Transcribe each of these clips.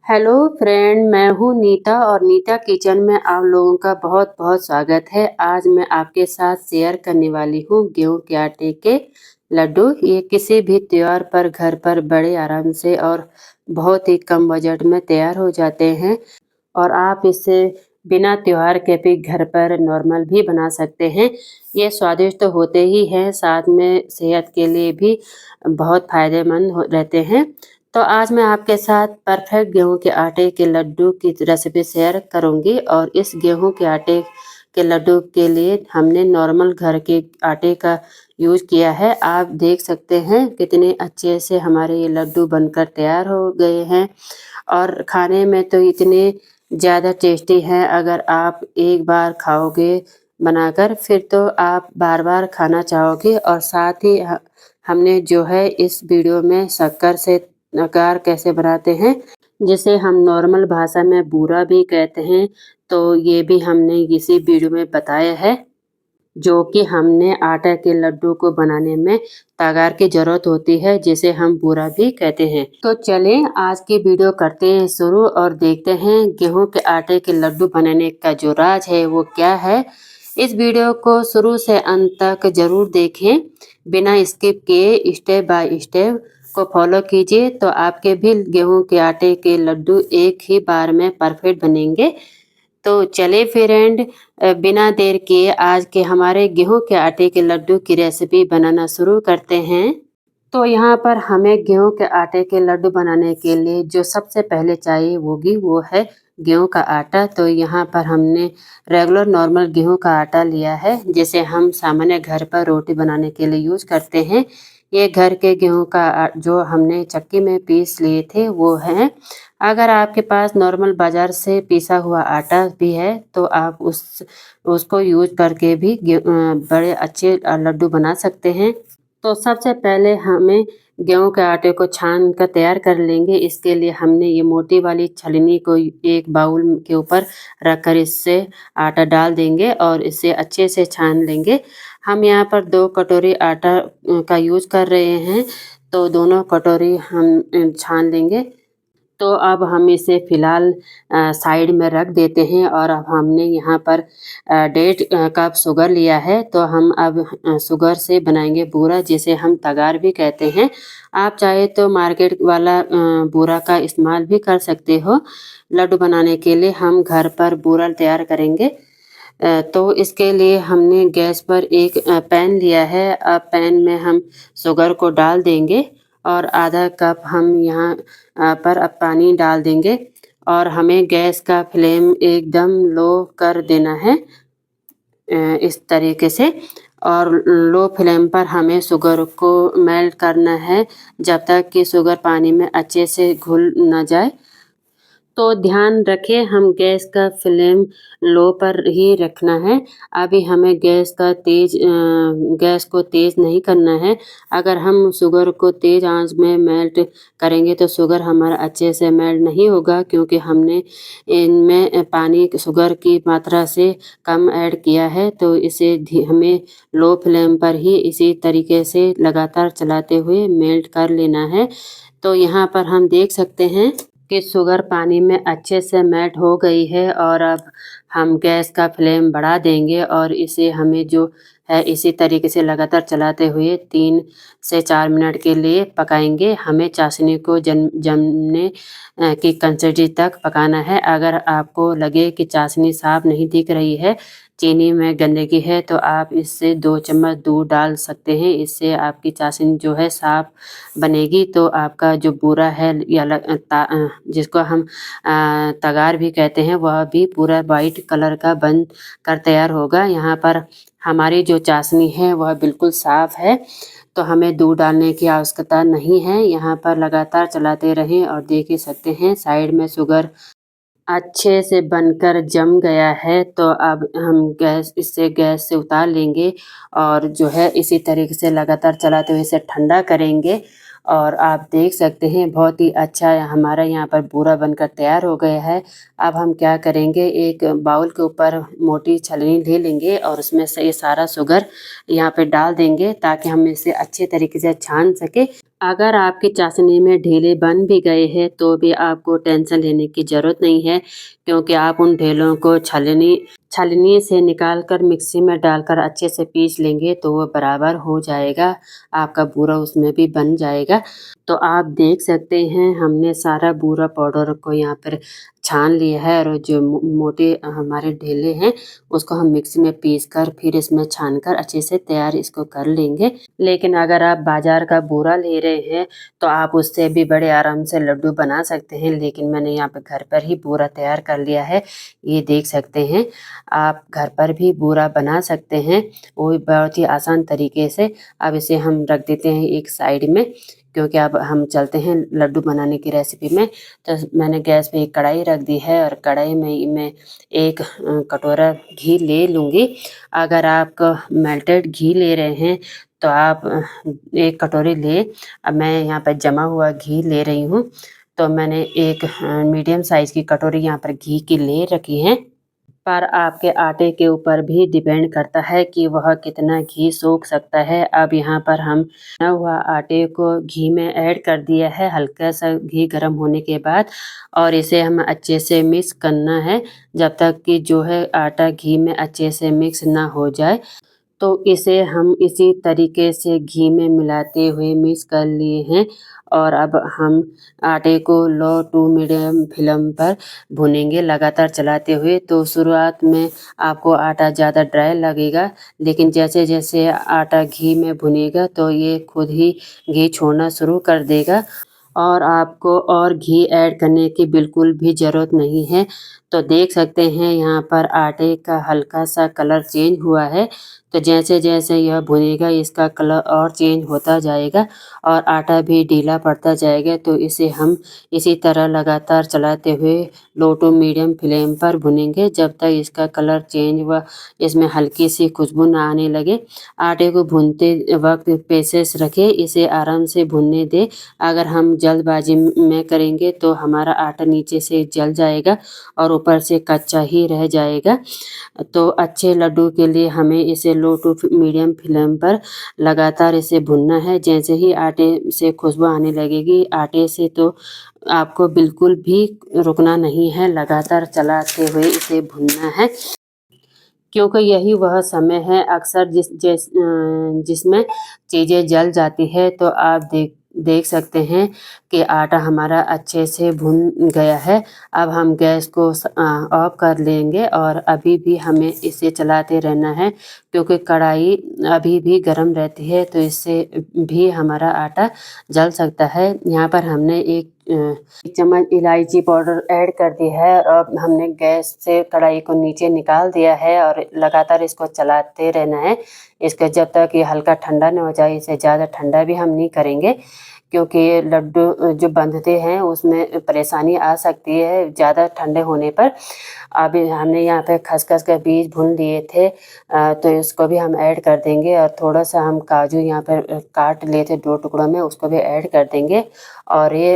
Hello friend, मैं हूँ नीता और नीता किचन में आप लोगों का बहुत बहुत स्वागत है। आज मैं आपके साथ शेयर करने वाली हूँ गेहूं के आटे के लड्डू। ये किसी भी त्योहार पर घर पर बड़े आराम से और बहुत ही कम बजट में तैयार हो जाते हैं और आप इसे बिना त्योहार के भी घर पर नॉर्मल भी बना सकते हैं। ये स्वादिष्ट तो होते ही हैं, साथ में सेहत के लिए भी बहुत फायदेमंद रहते हैं। तो आज मैं आपके साथ परफेक्ट गेहूं के आटे के लड्डू की रेसिपी शेयर करूंगी और इस गेहूं के आटे के लड्डू के लिए हमने नॉर्मल घर के आटे का यूज किया है। आप देख सकते हैं कितने अच्छे से हमारे ये लड्डू बनकर तैयार हो गए हैं और खाने में तो इतने ज़्यादा टेस्टी हैं। अगर आप एक बार खाओगे बनाकर फिर तो आप बार बार खाना चाहोगे। और साथ ही हमने जो है इस वीडियो में शक्कर से नकार कैसे बनाते हैं, जिसे हम नॉर्मल भाषा में बूरा भी कहते हैं, तो ये भी हमने इसी वीडियो में बताया है। जो कि हमने आटा के लड्डू को बनाने में तागार की जरूरत होती है, जिसे हम बूरा भी कहते हैं। तो चलें आज की वीडियो करते हैं शुरू और देखते हैं गेहूं के आटे के लड्डू बनाने का जो राज है वो क्या है। इस वीडियो को शुरू से अंत तक जरूर देखें, बिना स्किप किए स्टेप बाय स्टेप को फॉलो कीजिए, तो आपके भी गेहूं के आटे के लड्डू एक ही बार में परफेक्ट बनेंगे। तो चले फ्रेंड, बिना देर किए आज के हमारे गेहूं के आटे के लड्डू की रेसिपी बनाना शुरू करते हैं। तो यहाँ पर हमें गेहूं के आटे के लड्डू बनाने के लिए जो सबसे पहले चाहिए होगी वो है गेहूं का आटा। तो यहाँ पर हमने रेगुलर नॉर्मल गेहूं का आटा लिया है, जिसे हम सामान्य घर पर रोटी बनाने के लिए यूज करते हैं। ये घर के गेहूं का जो हमने चक्की में पीस लिए थे वो है। अगर आपके पास नॉर्मल बाजार से पीसा हुआ आटा भी है तो आप उसको यूज करके भी बड़े अच्छे लड्डू बना सकते हैं। तो सबसे पहले हमें गेहूं के आटे को छान कर तैयार कर लेंगे। इसके लिए हमने ये मोटी वाली छलनी को एक बाउल के ऊपर रखकर इससे आटा डाल देंगे और इसे अच्छे से छान लेंगे। हम यहाँ पर 2 कटोरी आटा का यूज कर रहे हैं, तो दोनों कटोरी हम छान लेंगे। तो अब हम इसे फ़िलहाल साइड में रख देते हैं और अब हमने यहाँ पर 1.5 कप शुगर लिया है। तो हम अब शुगर से बनाएंगे बूरा, जिसे हम तगार भी कहते हैं। आप चाहे तो मार्केट वाला बूरा का इस्तेमाल भी कर सकते हो। लड्डू बनाने के लिए हम घर पर बूरा तैयार करेंगे। तो इसके लिए हमने गैस पर एक पैन लिया है। अब पैन में हम शुगर को डाल देंगे और आधा कप हम यहाँ पर अब पानी डाल देंगे और हमें गैस का फ्लेम एकदम लो कर देना है इस तरीके से। और लो फ्लेम पर हमें शुगर को मेल्ट करना है जब तक कि शुगर पानी में अच्छे से घुल न जाए। तो ध्यान रखें, हम गैस का फ्लेम लो पर ही रखना है। अभी हमें गैस को तेज़ नहीं करना है। अगर हम शुगर को तेज़ आंच में मेल्ट करेंगे तो शुगर हमारा अच्छे से मेल्ट नहीं होगा, क्योंकि हमने इनमें पानी शुगर की मात्रा से कम ऐड किया है। तो इसे हमें लो फ्लेम पर ही इसी तरीके से लगातार चलाते हुए मेल्ट कर लेना है। तो यहाँ पर हम देख सकते हैं कि शुगर पानी में अच्छे से मेल्ट हो गई है और अब हम गैस का फ्लेम बढ़ा देंगे और इसे हमें जो है इसी तरीके से लगातार चलाते हुए 3 से 4 मिनट के लिए पकाएंगे। हमें चाशनी को जमने की कंसिस्टेंसी तक पकाना है। अगर आपको लगे कि चाशनी साफ नहीं दिख रही है, चीनी में गंदगी है, तो आप इससे 2 चम्मच दूध डाल सकते हैं। इससे आपकी चाशनी जो है साफ बनेगी। तो आपका जो बूरा है या जिसको हम तगार भी कहते हैं, वह भी पूरा वाइट कलर का बन कर तैयार होगा। यहाँ पर हमारी जो चाशनी है वह बिल्कुल साफ़ है, तो हमें दूध डालने की आवश्यकता नहीं है। यहाँ पर लगातार चलाते रहें और देख ही सकते हैं साइड में शुगर अच्छे से बनकर जम गया है। तो अब हम गैस से उतार लेंगे और जो है इसी तरीके से लगातार चलाते हुए इसे ठंडा करेंगे। और आप देख सकते हैं बहुत ही अच्छा हमारा यहाँ पर बूरा बनकर तैयार हो गया है। अब हम क्या करेंगे, एक बाउल के ऊपर मोटी छलनी ले लेंगे और उसमें से ये सारा शुगर यहाँ पे डाल देंगे ताकि हम इसे अच्छे तरीके से छान सके। अगर आपकी चाशनी में ढेले बन भी गए हैं तो भी आपको टेंशन लेने की ज़रूरत नहीं है, क्योंकि आप उन ढेलों को छलनी से निकाल कर मिक्सी में डालकर अच्छे से पीस लेंगे तो वो बराबर हो जाएगा, आपका बूरा उसमें भी बन जाएगा। तो आप देख सकते हैं हमने सारा बूरा पाउडर को यहाँ पर छान लिया है और जो मोटे हमारे ढेले हैं उसको हम मिक्सी में पीस कर फिर इसमें छान कर अच्छे से तैयार इसको कर लेंगे। लेकिन अगर आप बाजार का बूरा ले रहे हैं तो आप उससे भी बड़े आराम से लड्डू बना सकते हैं, लेकिन मैंने यहाँ पे घर पर ही बूरा तैयार कर लिया है। ये देख सकते हैं, आप घर पर भी बूरा बना सकते हैं, वो भी बहुत ही आसान तरीके से। अब इसे हम रख देते हैं एक साइड में, क्योंकि अब हम चलते हैं लड्डू बनाने की रेसिपी में। तो मैंने गैस पे एक कढ़ाई रख दी है और कढ़ाई में मैं एक कटोरा घी ले लूँगी। अगर आप मेल्टेड घी ले रहे हैं तो आप एक कटोरी ले। अब मैं यहाँ पर जमा हुआ घी ले रही हूँ, तो मैंने एक मीडियम साइज़ की कटोरी यहाँ पर घी की ले रखी है। पर आपके आटे के ऊपर भी डिपेंड करता है कि वह कितना घी सोख सकता है। अब यहाँ पर हम भुना हुआ आटे को घी में ऐड कर दिया है हल्का सा घी गर्म होने के बाद, और इसे हम अच्छे से मिक्स करना है जब तक कि जो है आटा घी में अच्छे से मिक्स ना हो जाए। तो इसे हम इसी तरीके से घी में मिलाते हुए मिक्स कर लिए हैं और अब हम आटे को लो टू मीडियम फ्लेम पर भुनेंगे लगातार चलाते हुए। तो शुरुआत में आपको आटा ज़्यादा ड्राई लगेगा, लेकिन जैसे जैसे आटा घी में भुनेगा तो ये खुद ही घी छोड़ना शुरू कर देगा और आपको और घी ऐड करने की बिल्कुल भी ज़रूरत नहीं है। तो देख सकते हैं यहाँ पर आटे का हल्का सा कलर चेंज हुआ है, तो जैसे जैसे यह भुनेगा इसका कलर और चेंज होता जाएगा और आटा भी ढीला पड़ता जाएगा। तो इसे हम इसी तरह लगातार चलाते हुए लो टू मीडियम फ्लेम पर भुनेंगे जब तक इसका कलर चेंज व इसमें हल्की सी खुशबू ना आने लगे। आटे को भूनते वक्त पेशेंस रखें, इसे आराम से भुनने दें। अगर हम जल्दबाजी में करेंगे तो हमारा आटा नीचे से जल जाएगा और ऊपर से कच्चा ही रह जाएगा। तो अच्छे लड्डू के लिए हमें इसे लो टू मीडियम फ्लेम पर लगातार इसे भुनना है। जैसे ही आटे से खुशबू आने लगेगी आटे से, तो आपको बिल्कुल भी रुकना नहीं है, लगातार चलाते हुए इसे भुनना है, क्योंकि यही वह समय है अक्सर जिसमें चीज़ें जल जाती है। तो आप देख सकते हैं कि आटा हमारा अच्छे से भुन गया है। अब हम गैस को ऑफ कर लेंगे और अभी भी हमें इसे चलाते रहना है, क्योंकि कढ़ाई अभी भी गर्म रहती है तो इससे भी हमारा आटा जल सकता है। यहाँ पर हमने एक चम्मच इलायची पाउडर ऐड कर दी है और हमने गैस से कढ़ाई को नीचे निकाल दिया है और लगातार इसको चलाते रहना है इसका जब तक ये हल्का ठंडा न हो जाए। इसे ज़्यादा ठंडा भी हम नहीं करेंगे, क्योंकि लड्डू जो बंधते हैं उसमें परेशानी आ सकती है ज़्यादा ठंडे होने पर। अभी हमने यहाँ पे खसखस के बीज भून लिए थे, तो इसको भी हम ऐड कर देंगे और थोड़ा सा हम काजू यहाँ पर काट लिए थे 2 टुकड़ों में, उसको भी ऐड कर देंगे। और ये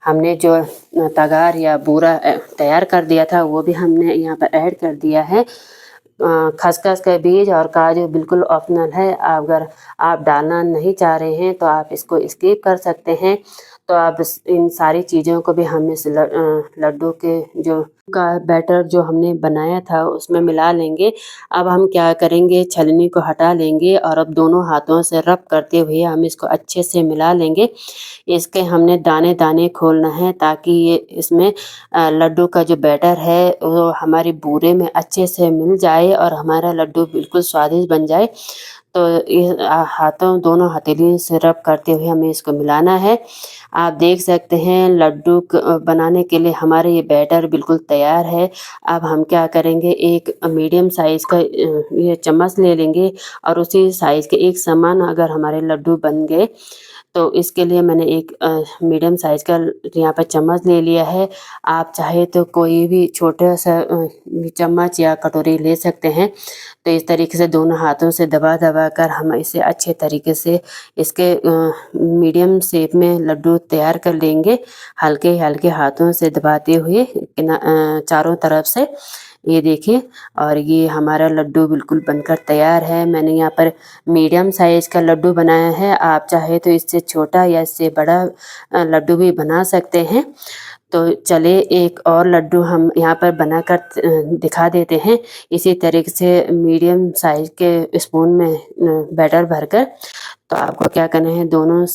हमने जो तगार या बूरा तैयार कर दिया था वो भी हमने यहाँ पर ऐड कर दिया है। खसखस के बीज और काजू बिल्कुल ऑप्शनल है, अगर आप डालना नहीं चाह रहे हैं तो आप इसको स्किप कर सकते हैं। तो आप इन सारी चीज़ों को भी हम इस लड्डू के जो का बैटर जो हमने बनाया था उसमें मिला लेंगे। अब हम क्या करेंगे, छलनी को हटा लेंगे और अब दोनों हाथों से रब करते हुए हम इसको अच्छे से मिला लेंगे। इसके हमने दाने दाने खोलना है ताकि ये इसमें लड्डू का जो बैटर है वो हमारे बूरे में अच्छे से मिल जाए और हमारा लड्डू बिल्कुल स्वादिष्ट बन जाए। तो हाथों दोनों हथेली से रब करते हुए हमें इसको मिलाना है। आप देख सकते हैं लड्डू बनाने के लिए हमारे ये बैटर बिल्कुल तैयार है। अब हम क्या करेंगे, एक मीडियम साइज़ का ये चम्मच ले लेंगे और उसी साइज़ के एक समान अगर हमारे लड्डू बन गए तो इसके लिए मैंने एक मीडियम साइज़ का यहाँ पर चम्मच ले लिया है। आप चाहे तो कोई भी छोटा-सा चम्मच या कटोरी ले सकते हैं। तो इस तरीके से दोनों हाथों से दबा-दबा कर हम इसे अच्छे तरीके से इसके मीडियम शेप में लड्डू तैयार कर लेंगे। हल्के-हल्के हाथों से दबाते हुए चारों तरफ से। ये देखिए, और ये हमारा लड्डू बिल्कुल बनकर तैयार है। मैंने यहाँ पर मीडियम साइज़ का लड्डू बनाया है। आप चाहे तो इससे छोटा या इससे बड़ा लड्डू भी बना सकते हैं। तो चलिए एक और लड्डू हम यहाँ पर बनाकर दिखा देते हैं। इसी तरीके से मीडियम साइज़ के स्पून में बैटर भरकर, तो आपको क्या करना है, दोनों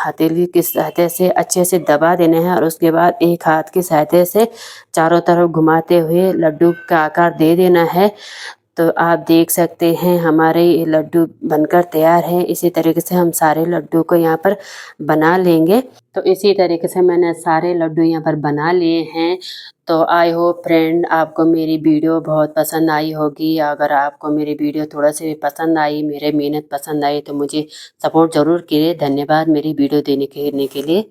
हथेली की सहायता से अच्छे से दबा देने हैं और उसके बाद एक हाथ की सहायता से चारों तरफ घुमाते हुए लड्डू का आकार दे देना है। तो आप देख सकते हैं हमारे ये लड्डू बनकर तैयार है। इसी तरीके से हम सारे लड्डू को यहाँ पर बना लेंगे। तो इसी तरीके से मैंने सारे लड्डू यहाँ पर बना लिए हैं। तो आई होप फ्रेंड आपको मेरी वीडियो बहुत पसंद आई होगी। अगर आपको मेरी वीडियो थोड़ा सी भी पसंद आई, मेरे मेहनत पसंद आई, तो मुझे सपोर्ट ज़रूर कीजिए। धन्यवाद मेरी वीडियो देखने के लिए।